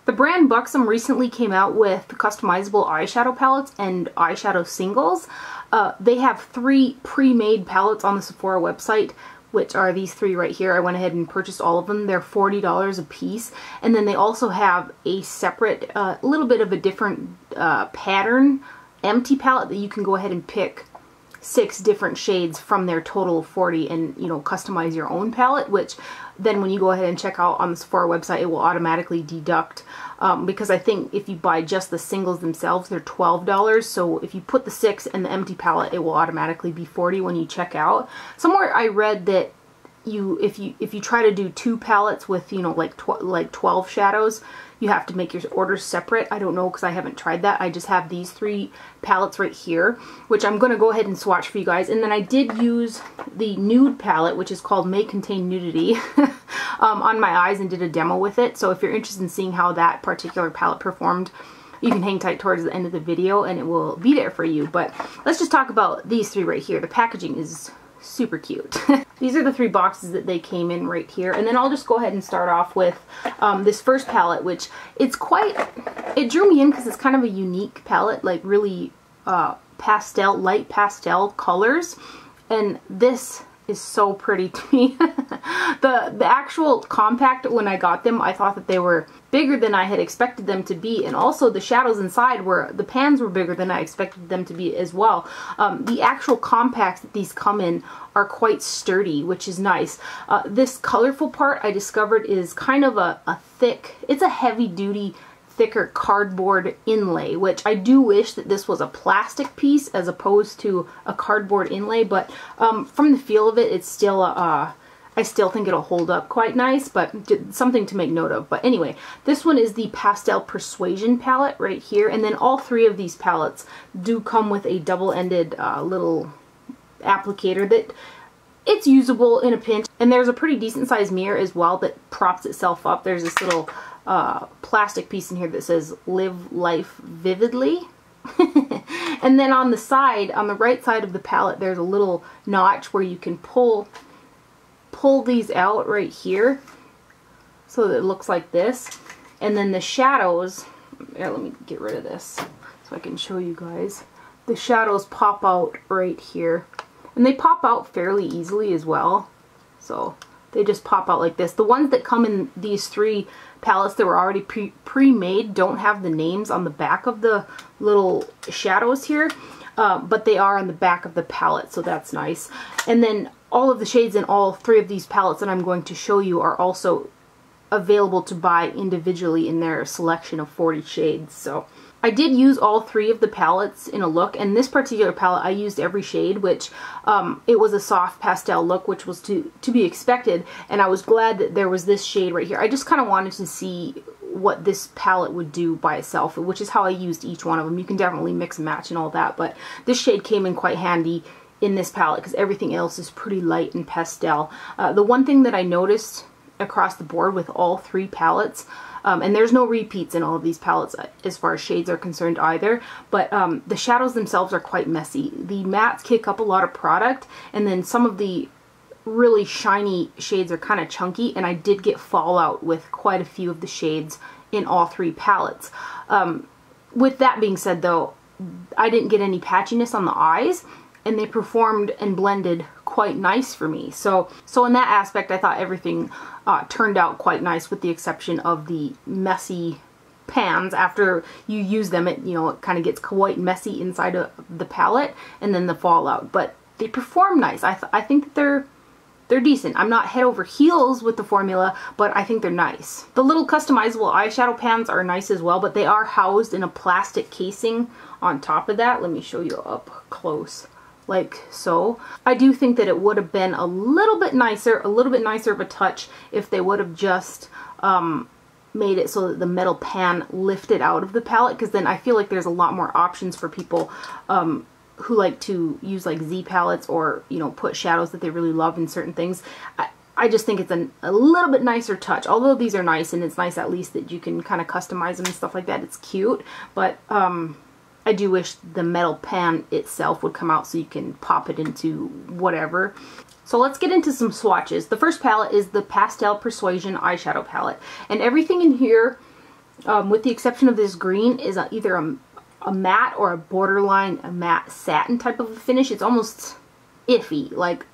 The brand Buxom recently came out with customizable eyeshadow palettes and eyeshadow singles. They have 3 pre-made palettes on the Sephora website, which are these 3 right here. I went ahead and purchased all of them. They're $40 a piece. And then they also have a separate, little bit of a different pattern empty palette that you can go ahead and pick 6 different shades from their total of 40 and, you know, customize your own palette, which then when you go ahead and check out on the Sephora website, it will automatically deduct, because I think if you buy just the singles themselves, they're $12. So if you put the 6 and the empty palette, it will automatically be $40 when you check out. Somewhere I read that if you try to do 2 palettes with, you know, like 12 shadows, you have to make your orders separate. I don't know, because I haven't tried that. I just have these 3 palettes right here, which I'm going to go ahead and swatch for you guys. And then I did use the nude palette, which is called May Contain Nudity, on my eyes and did a demo with it. So if you're interested in seeing how that particular palette performed, you can hang tight towards the end of the video and it will be there for you. But let's just talk about these 3 right here. The packaging is super cute. These are the 3 boxes that they came in right here. And then I'll just go ahead and start off with this first palette, which it drew me in because it's kind of a unique palette, like really light pastel colors. And this is so pretty to me. The actual compact, when I got them, I thought that they were bigger than I had expected them to be, and also the shadows inside the pans were bigger than I expected them to be as well. The actual compacts that these come in are quite sturdy, which is nice. This colorful part I discovered is kind of a thick, it's a heavy duty, thicker cardboard inlay, which I do wish that this was a plastic piece as opposed to a cardboard inlay, but from the feel of it, it's still I still think it'll hold up quite nice, but something to make note of. But anyway, this one is the Pastel Persuasion palette right here, and then all 3 of these palettes do come with a double-ended little applicator that it's usable in a pinch, and there's a pretty decent sized mirror as well that props itself up. There's this little plastic piece in here that says "Live Life Vividly." And then on the side, on the right side of the palette, there's a little notch where you can pull these out right here so that it looks like this. And then the shadows, here, let me get rid of this so I can show you guys. The shadows pop out right here, and they pop out fairly easily as well. So they just pop out like this. The ones that come in these 3 palettes that were already pre-made don't have the names on the back of the little shadows here, but they are on the back of the palette, so that's nice. And then all of the shades in all 3 of these palettes that I'm going to show you are also available to buy individually in their selection of 40 shades. So I did use all 3 of the palettes in a look, and this particular palette I used every shade, which it was a soft pastel look, which was to be expected, and I was glad that there was this shade right here. I just kind of wanted to see what this palette would do by itself, which is how I used each one of them. You can definitely mix and match and all that, but this shade came in quite handy in this palette because everything else is pretty light and pastel. The one thing that I noticed across the board with all 3 palettes, and there's no repeats in all of these palettes as far as shades are concerned either, but the shadows themselves are quite messy. The mattes kick up a lot of product, and then some of the really shiny shades are kind of chunky, and I did get fallout with quite a few of the shades in all 3 palettes. With that being said though, I didn't get any patchiness on the eyes, and they performed and blended quite nice for me. So in that aspect, I thought everything turned out quite nice, with the exception of the messy pans. After you use them, it kind of gets quite messy inside of the palette, and then the fallout. But they perform nice. I think that they're decent. I'm not head over heels with the formula, but I think they're nice. The little customizable eyeshadow pans are nice as well, but they are housed in a plastic casing on top of that. Let me show you up close. Like so. I do think that it would have been a little bit nicer of a touch if they would have just made it so that the metal pan lifted out of the palette, because then I feel like there's a lot more options for people who like to use like Z palettes, or put shadows that they really love in certain things. I just think it's a little bit nicer touch. Although these are nice, and it's nice at least that you can kind of customize them and stuff like that. It's cute, but I do wish the metal pan itself would come out so you can pop it into whatever. So let's get into some swatches. The first palette is the Pastel Persuasion eyeshadow palette. And everything in here with the exception of this green, is either a matte or a borderline, a matte satin type of a finish. It's almost iffy, like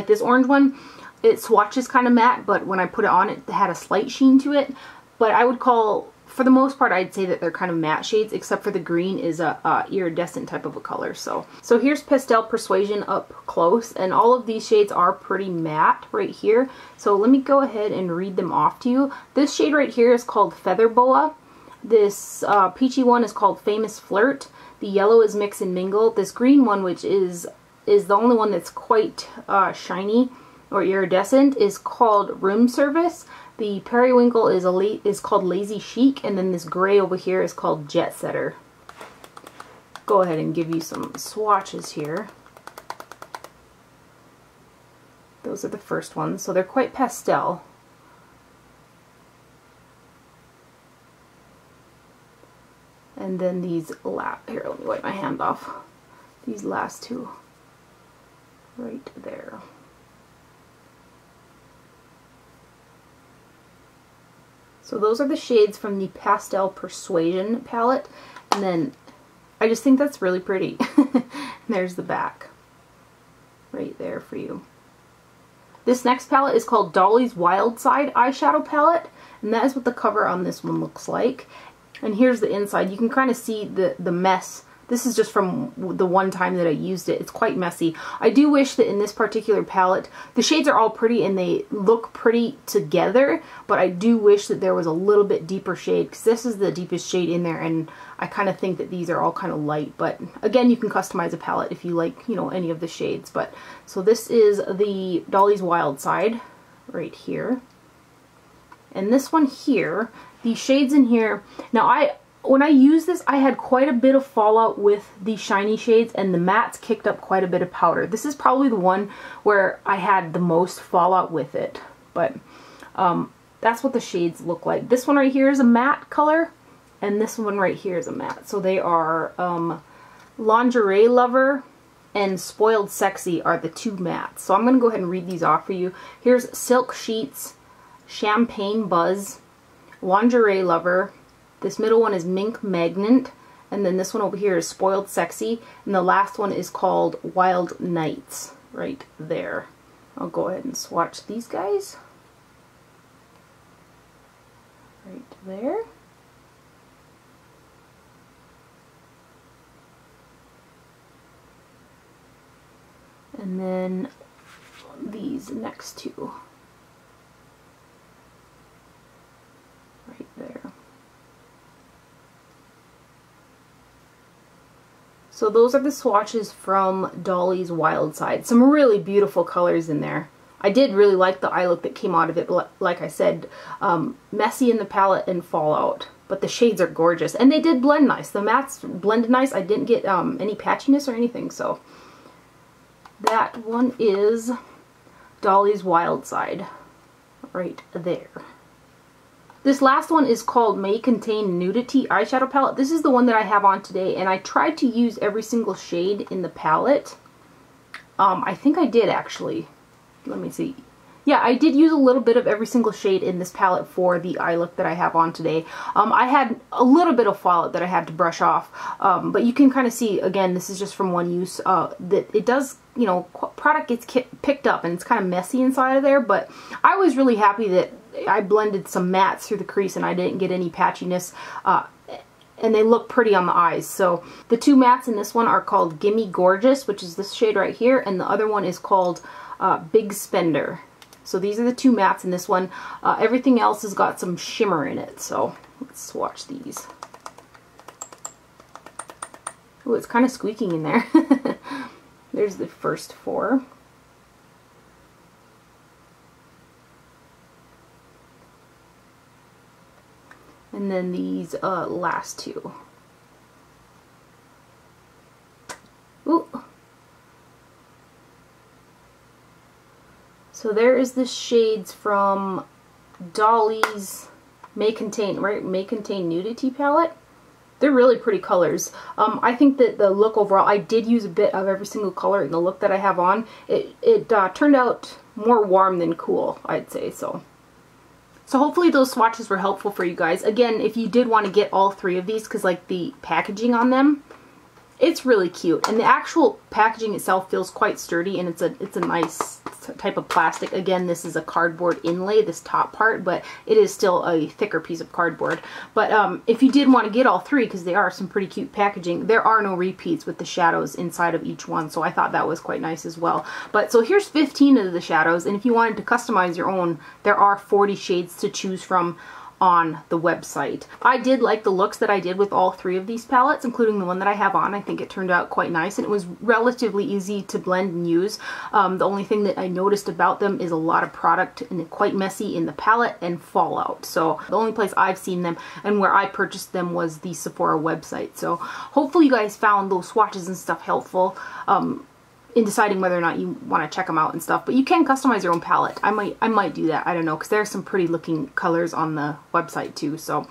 this orange one. It swatches kind of matte, but when I put it on, it had a slight sheen to it. But I would call, for the most part, I'd say that they're kind of matte shades, except for the green is a iridescent type of a color. So here's Pastel Persuasion up close, and all of these shades are pretty matte right here. So let me go ahead and read them off to you. This shade right here is called Feather Boa. This peachy one is called Famous Flirt. The yellow is Mix and Mingle. This green one, which is the only one that's quite shiny or iridescent, is called Room Service. The periwinkle is called Lazy Chic, and then this gray over here is called Jet Setter. Go ahead and give you some swatches here. Those are the first ones, so they're quite pastel. And then these here, let me wipe my hand off. These last two right there. So those are the shades from the Pastel Persuasion palette, and then I just think that's really pretty. There's the back right there for you. This next palette is called Dolly's Wildside eyeshadow palette, and that is what the cover on this one looks like. And here's the inside. You can kind of see the mess. This is just from the one time that I used it. It's quite messy. I do wish that in this particular palette, the shades are all pretty and they look pretty together, but I do wish that there was a little bit deeper shade, because this is the deepest shade in there, and I kind of think that these are all kind of light. But again, you can customize a palette if you like, you know, any of the shades. But so this is the Dolly's Wildside right here. And this one here, the shades in here, now when I used this, I had quite a bit of fallout with the shiny shades, and the mattes kicked up quite a bit of powder. This is probably the one where I had the most fallout with it, but that's what the shades look like. This one right here is a matte color, and this one right here is a matte. So they are Lingerie Lover and Spoiled Sexy are the two mattes. So I'm going to go ahead and read these off for you. Here's Silk Sheets, Champagne Buzz, Lingerie Lover. This middle one is Mink Magnet, and then this one over here is Spoiled Sexy, and the last one is called Wild Nights right there. I'll go ahead and swatch these guys. Right there. And then these next two. Right there. So those are the swatches from Dolly's Wildside. Some really beautiful colors in there. I did really like the eye look that came out of it, but like I said, messy in the palette and fallout. But the shades are gorgeous, and they did blend nice. The mattes blended nice. I didn't get any patchiness or anything, so that one is Dolly's Wildside right there. This last one is called May Contain Nudity eyeshadow palette. This is the one that I have on today, and I tried to use every single shade in the palette. I think I did actually. Let me see. Yeah, I did use a little bit of every single shade in this palette for the eye look that I have on today. I had a little bit of fallout that I had to brush off, but you can kind of see, again, this is just from one use, that it does, you know, product gets picked up and it's kind of messy inside of there, but I was really happy that I blended some mattes through the crease and I didn't get any patchiness, and they look pretty on the eyes. So the two mattes in this one are called Gimme Gorgeous, which is this shade right here, and the other one is called Big Spender. So these are the two mattes in this one. Everything else has got some shimmer in it, so let's swatch these. Oh, it's kind of squeaking in there. There's the first four. And then these last two. Ooh. So there is the shades from Dolly's May Contain Nudity palette. They're really pretty colors. I think that the look overall, I did use a bit of every single color in the look that I have on. It turned out more warm than cool, I'd say. So So hopefully those swatches were helpful for you guys. Again, if you did want to get all three of these, because like the packaging on them, it's really cute. And the actual packaging itself feels quite sturdy, and it's a nice type of plastic. Again, this is a cardboard inlay, this top part, but it is still a thicker piece of cardboard. But if you did want to get all three, because they are some pretty cute packaging, there are no repeats with the shadows inside of each one, so I thought that was quite nice as well. But so here's 15 of the shadows, and if you wanted to customize your own, there are 40 shades to choose from on the website. I did like the looks that I did with all three of these palettes, including the one that I have on. I think it turned out quite nice, and it was relatively easy to blend and use. The only thing that I noticed about them is a lot of product, and they're quite messy in the palette and fallout. So the only place I've seen them and where I purchased them was the Sephora website. So hopefully you guys found those swatches and stuff helpful in deciding whether or not you want to check them out and stuff. But you can customize your own palette. I might do that. I don't know, because there are some pretty looking colors on the website too. So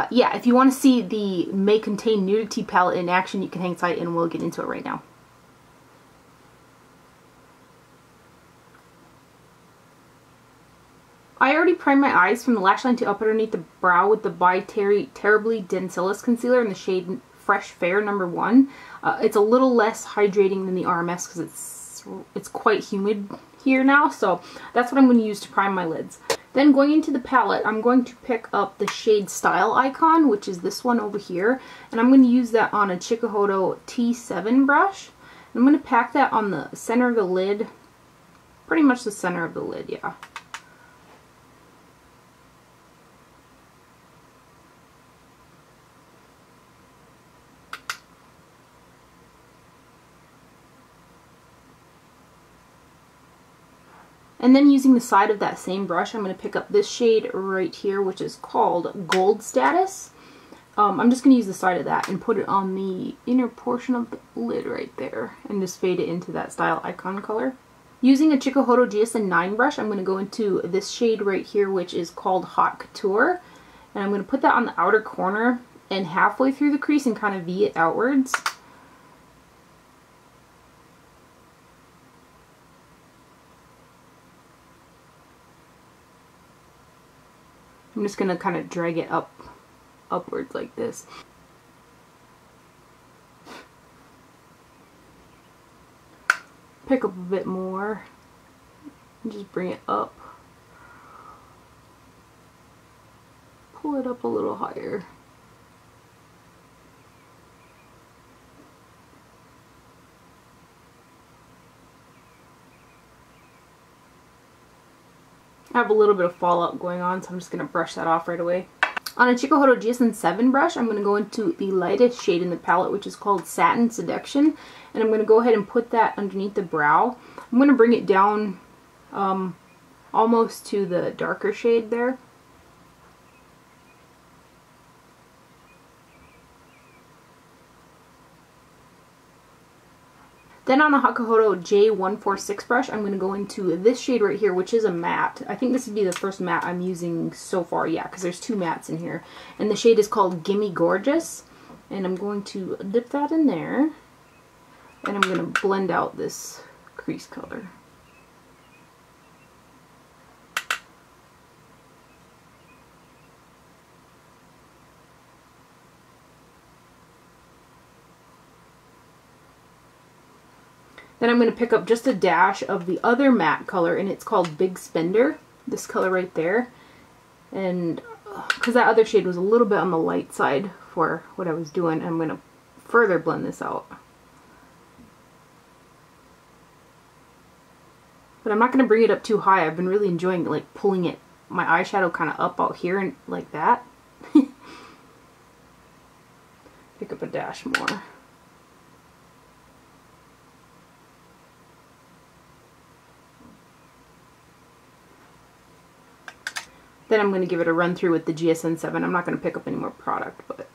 yeah, if you want to see the Contain Nudity palette in action, you can hang tight and we'll get into it right now. I already primed my eyes from the lash line to up underneath the brow with the Terry Terrybly Densiliss Concealer in the shade Fresh Fair number 1. It's a little less hydrating than the RMS because it's quite humid here now, so that's what I'm going to use to prime my lids. Then going into the palette, I'm going to pick up the shade Style Icon, which is this one over here, and I'm going to use that on a Chikuhodo T7 brush. I'm going to pack that on the center of the lid, pretty much the center of the lid, yeah. And then using the side of that same brush, I'm going to pick up this shade right here, which is called Gold Status. I'm just going to use the side of that and put it on the inner portion of the lid right there and just fade it into that Style Icon color. Using a Chikuhodo GSN 9 brush, I'm going to go into this shade right here, which is called Hot Couture. And I'm going to put that on the outer corner and halfway through the crease and kind of V it outwards. I'm just going to kind of drag it upwards like this. Pick up a bit more and just bring it up. Pull it up a little higher. I have a little bit of fallout going on, so I'm just going to brush that off right away. On a Chikuhodo GSN 7 brush, I'm going to go into the lightest shade in the palette, which is called Satin Seduction. And I'm going to go ahead and put that underneath the brow. I'm going to bring it down almost to the darker shade there. Then on the Chikuhodo J146 brush, I'm going to go into this shade right here, which is a matte. I think this would be the first matte I'm using so far, yeah, because there's 2 mattes in here. And the shade is called Gimme Gorgeous. And I'm going to dip that in there. And I'm going to blend out this crease color. Then I'm going to pick up just a dash of the other matte color, and it's called Big Spender, this color right there. And because that other shade was a little bit on the light side for what I was doing, I'm going to further blend this out. But I'm not going to bring it up too high. I've been really enjoying like pulling it, my eyeshadow kind of up out here and like that. Pick up a dash more. Then I'm going to give it a run through with the GSN 7. I'm not going to pick up any more product, but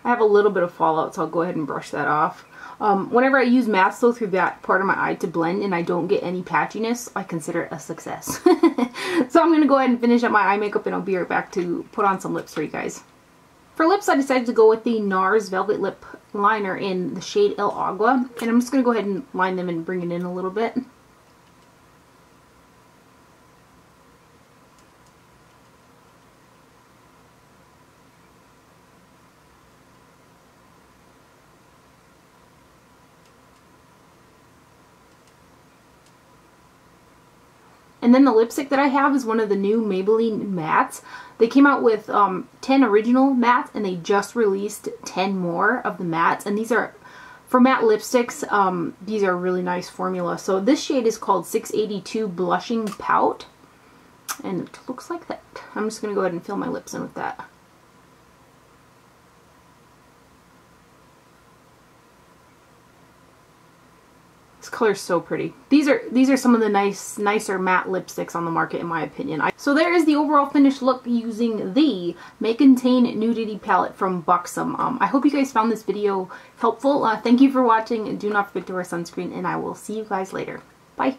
I have a little bit of fallout, so I'll go ahead and brush that off. Whenever I use mattes though through that part of my eye to blend and I don't get any patchiness, I consider it a success. So I'm going to go ahead and finish up my eye makeup and I'll be right back to put on some lips for you guys. For lips, I decided to go with the NARS Velvet Lip Liner in the shade El Agua. And I'm just going to go ahead and line them and bring it in a little bit. And then the lipstick that I have is one of the new Maybelline mattes. They came out with 10 original mattes, and they just released 10 more of the mattes. And these are, for matte lipsticks, these are really nice formula. So this shade is called 682 Blushing Pout. And it looks like that. I'm just going to go ahead and fill my lips in with that. This color is so pretty. These are some of the nicer matte lipsticks on the market, in my opinion. So there is the overall finished look using the Contain Nudity palette from Buxom. I hope you guys found this video helpful. Thank you for watching. Do not forget to wear sunscreen, and I will see you guys later. Bye.